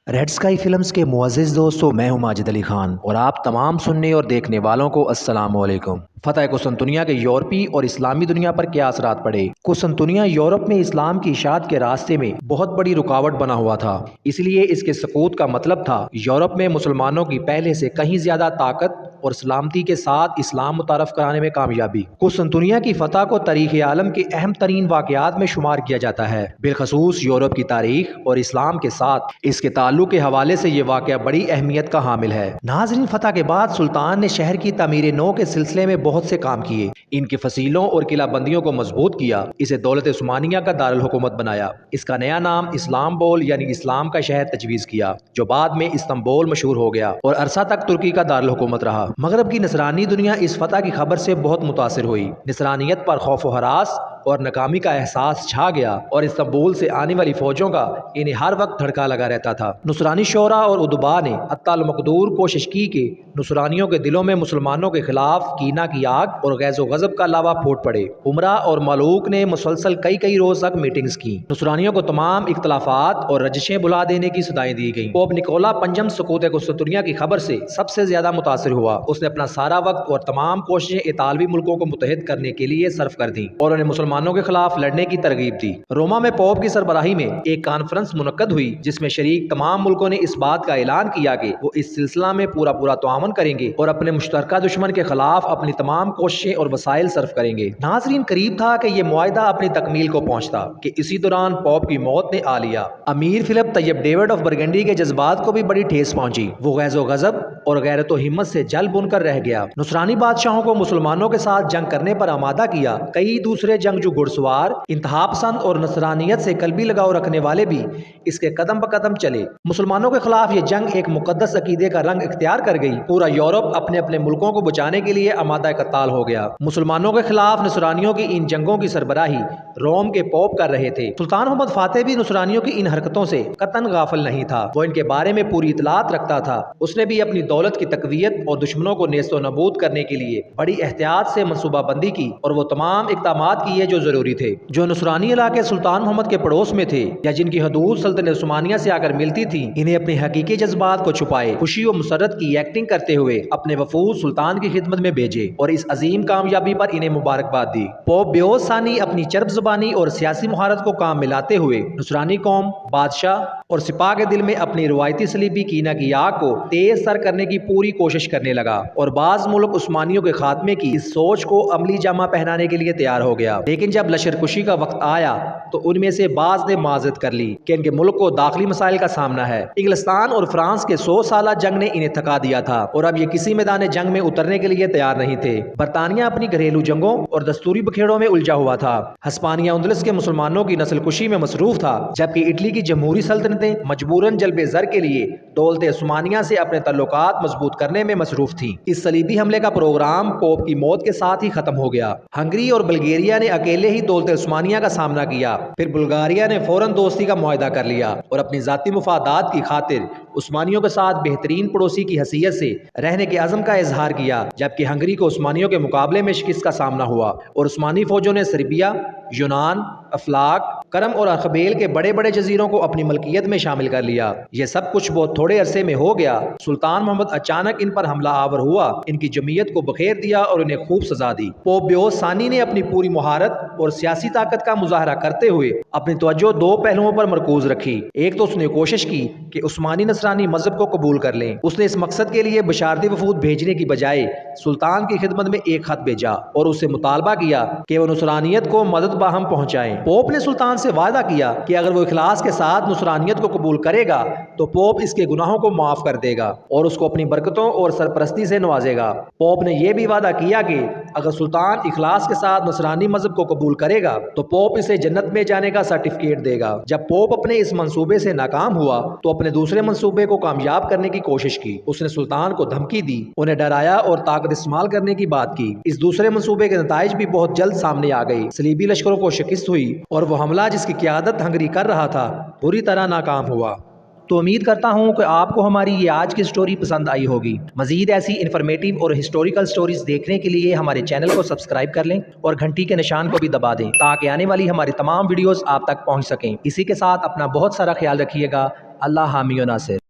Red sky films के मुअज़्ज़िज़ दोस्तों, मैं हूं माजिद अली खान और आप तमाम सुनने और देखने वालों को अस्सलाम वालेकुम। फतह कुस्तुनतुनिया के यूरोपी और इस्लामी दुनिया पर क्या असरात पड़े। कुस्तुनतुनिया यूरोप में इस्लाम की इशाअत के रास्ते में बहुत बड़ी रुकावट बना हुआ था, इसलिए इसके सकूत का मतलब था यूरोप में मुसलमानों की पहले से कहीं ज्यादा ताकत और सलामती के साथ इस्लाम मुतारफ कराने में कामयाबी। कुस्तुनतुनिया की फतह को तारीख़ आलम के अहम तरीन वाक़यात में शुमार किया जाता है, बिलखसूस यूरोप की तारीख और इस्लाम के साथ इसके ताल्लुक के हवाले से ये वाक़या बड़ी अहमियत का हामिल है। नाज़रीन, फतह के बाद सुल्तान ने शहर की तामीर नौ के सिलसिले में बहुत से काम किए, इनकी फसीलों और किलाबंदियों को मजबूत किया, इसे दौलत उस्मानिया का दारुल हुकूमत बनाया। इसका नया नाम इस्लाम्बोल यानी इस्लाम का शहर तजवीज़ किया, जो बाद में इस्तांबुल मशहूर हो गया और अरसा तक तुर्की का दारुल हुकूमत रहा। मगरब की नसरानी दुनिया इस फतह की खबर से बहुत मुतासिर हुई। नसरानियत पर खौफ व हरास और नाकामी का एहसास छा गया और इस्तांबुल से आने वाली फौजों का इन्हें हर वक्त धड़का लगा रहता था। नुसरानी शोरा और उदबा ने अत्तल मकदूर कोशिश की कि नुसरानियों के दिलों में मुसलमानों के खिलाफ कीना की आग और गैज़ो गज़ब का लावा फूट पड़े। उमरा और मलूक ने मुसलसल कई कई रोज तक मीटिंग्स की। नुसरानियों को तमाम इख्तलाफात और रजिशें भुला देने की सदाएं दी गई। पोप निकोला पंजम सकूत कुस्तुनतुनिया की खबर से सबसे ज्यादा मुतासिर हुआ। उसने अपना सारा वक्त और तमाम कोशिशें इतालवी मुल्कों को मुत्तहिद करने के लिए सर्फ कर दी और उन्हें मुसलमानों के खिलाफ लड़ने की तरगीब दी। रोमा में पोप की सरबराही में एक कॉन्फ्रेंस मुनक्कद हुई, जिसमें शरीक तमाम मुल्कों ने इस बात का ऐलान किया कि वो इस सिलसिला में पूरा पूरा ताउन करेंगे और अपने मुश्तरका दुश्मन के खिलाफ अपनी तमाम कोशिशें और वसाइल सर्फ करेंगे। नाजरीन, करीब था कि यह मुआहिदा अपनी तकमील को पहुंचता कि इसी दौरान पोप की मौत ने आ लिया। अमीर फिलिप तैयब डेविड ऑफ बरगंडी के जज्बात को भी बड़ी ठेस पहुंची। वो गैज़ो गज़ब और गैरत हिम्मत से जल बुनकर रह गया। नुसरानी बादशाहों को मुसलमानों के साथ जंग करने पर आमादा किया। कई दूसरे जंगजू घुड़सवार, इंतहा पसंद और नसरानियत से कल्बी लगाव रखने वाले भी इसके कदम ब कदम चले। मुसलमानों के खिलाफ ये जंग एक मुकद्दस अकीदे का रंग इख्तियार कर गई। पूरा यूरोप अपने अपने मुल्कों को बचाने के लिए आमादा कताल हो गया। मुसलमानों के खिलाफ नसरानियों की इन जंगों की सरबराही रोम के पोप कर रहे थे। सुल्तान मोहम्मद फातेह भी नसरानियों की इन हरकतों से कतन गाफिल नहीं था। वो इनके बारे में पूरी इतलात रखता था। उसने भी अपनी दौलत की तकवीयत और दुश्मनों को नेस्तो नबूद करने के लिए बड़ी एहतियात से मनसूबाबंदी की और वो तमाम इक़दामात किए जो जरूरी थे। जो नसरानी इलाके सुल्तान मोहम्मद के पड़ोस में थे या जिनकी हदूद सल्तनत उस्मानिया से आकर मिलती थी, इन्हें अपने हकीकी जज्बात को छुपाए खुशी और मुसरत की एक्टिंग करते हुए अपने वफूद सुल्तान की खिदमत में भेजे और इस अजीम कामयाबी पर इन्हें मुबारकबाद दी। पोप बेओस सानी अपनी चरब जुबानी और सियासी महारत को काम में लाते हुए नसरानी कौम, बादशाह और सिपाह के दिल में अपनी रवायती सलीबी कीना की आग को तेज सर करने की पूरी कोशिश करने लगा और बाज मुल्क उस्मानियों के खात्मे की इस सोच को अमली जामा पहनाने के लिए तैयार हो गया। लेकिन जब लश्करकुशी का वक्त आया तो उनमें से बाज ने माजरत कर ली कि इनके मुल्क को दाखिली मसाइल का सामना है। इंग्लिस्तान और फ्रांस के 100 साल जंग ने इन्हें थका दिया था और अब ये किसी मैदान जंग में उतरने के लिए तैयार नहीं थे। बरतानिया अपनी घरेलू जंगों और दस्तूरी बखेड़ों में उलझा हुआ था। हस्पानिया उंदलस के मुसलमानों की नस्लकुशी में मसरूफ था, जबकि इटली की जमहूरी सल्तनतें मजबूरन जल्बे जर के लिए दौलत उस्मानिया से अपने तल्लुकात मजबूत करने में मसरूफ थी। इस सलीबी हमले का प्रोग्राम पोप की मौत के साथ ही खत्म हो गया। हंगरी और बल्गेरिया ने अकेले ही दौलत उस्मानिया का सामना किया। फिर बुल्गारिया ने फौरन दोस्ती का मुआहदा कर लिया और अपनी जाती मुफादात की खातिर उस्मानियों के साथ बेहतरीन पड़ोसी की हैसियत से रहने के अज़म का इजहार किया। जबकि हंगरी को उस्मानियों के मुकाबले में शिकस्त का सामना हुआ और उस्मानी फौजों ने सर्बिया, यूनान, अफलाक, करम और अखबेल के बड़े बड़े जजीरों को अपनी मलकियत में शामिल कर लिया। यह सब कुछ बहुत थोड़े अरसे में हो गया। सुल्तान मोहम्मद अचानक इन पर हमला आवर हुआ, इनकी जमीयत को बखेर दिया और इन्हें खूब सजा दी। पोप बेओस सानी ने अपनी पूरी मुहारत और सियासी ताकत का मुजाहरा करते हुए अपनी तवज्जो दो पहलुओं पर मरकूज रखी। एक तो उसने कोशिश की कि उस्मानी नसरानी मजहब को कबूल कर लें। उसने इस मकसद के लिए बशारती वफूद भेजने की बजाय सुल्तान की खिदमत में एक खत भेजा और उससे मुतालबा किया कि वह नुसरानियत को मदद बाहम पहुंचाएं। पोप ने सुल्तान से वादा किया कि अगर वो इखलास के साथ नुसरानियत को कबूल करेगा तो पोप इसके गुनाहों को माफ कर देगा और उसको अपनी बरकतों और सरपरस्ती से नवाजेगा। पोप ने यह भी वादा किया कि अगर सुल्तान इखलास के साथ नसरानी मजहब को कबूल करेगा तो पोप इसे जन्नत में जाने का सर्टिफिकेट देगा। जब पोप अपने इस मंसूबे से नाकाम हुआ तो अपने दूसरे मंसूबे को कामयाब करने की कोशिश की। उसने सुल्तान को धमकी दी, उन्हें डराया और ताकत इस्तेमाल करने की बात की। इस दूसरे मंसूबे के नताइज भी बहुत जल्द सामने आ गई। सलीबी लश्करों को शिकस्त हुई और वो हमला जिसकी क़यादत हंगरी कर रहा था बुरी तरह नाकाम हुआ। तो उम्मीद करता हूँ कि आपको हमारी ये आज की स्टोरी पसंद आई होगी। मजीद ऐसी इन्फॉर्मेटिव और हिस्टोरिकल स्टोरीज देखने के लिए हमारे चैनल को सब्सक्राइब कर लें और घंटी के निशान को भी दबा दें ताकि आने वाली हमारी तमाम वीडियोस आप तक पहुँच सकें। इसी के साथ अपना बहुत सारा ख्याल रखिएगा। اللہ حامی و ناصر.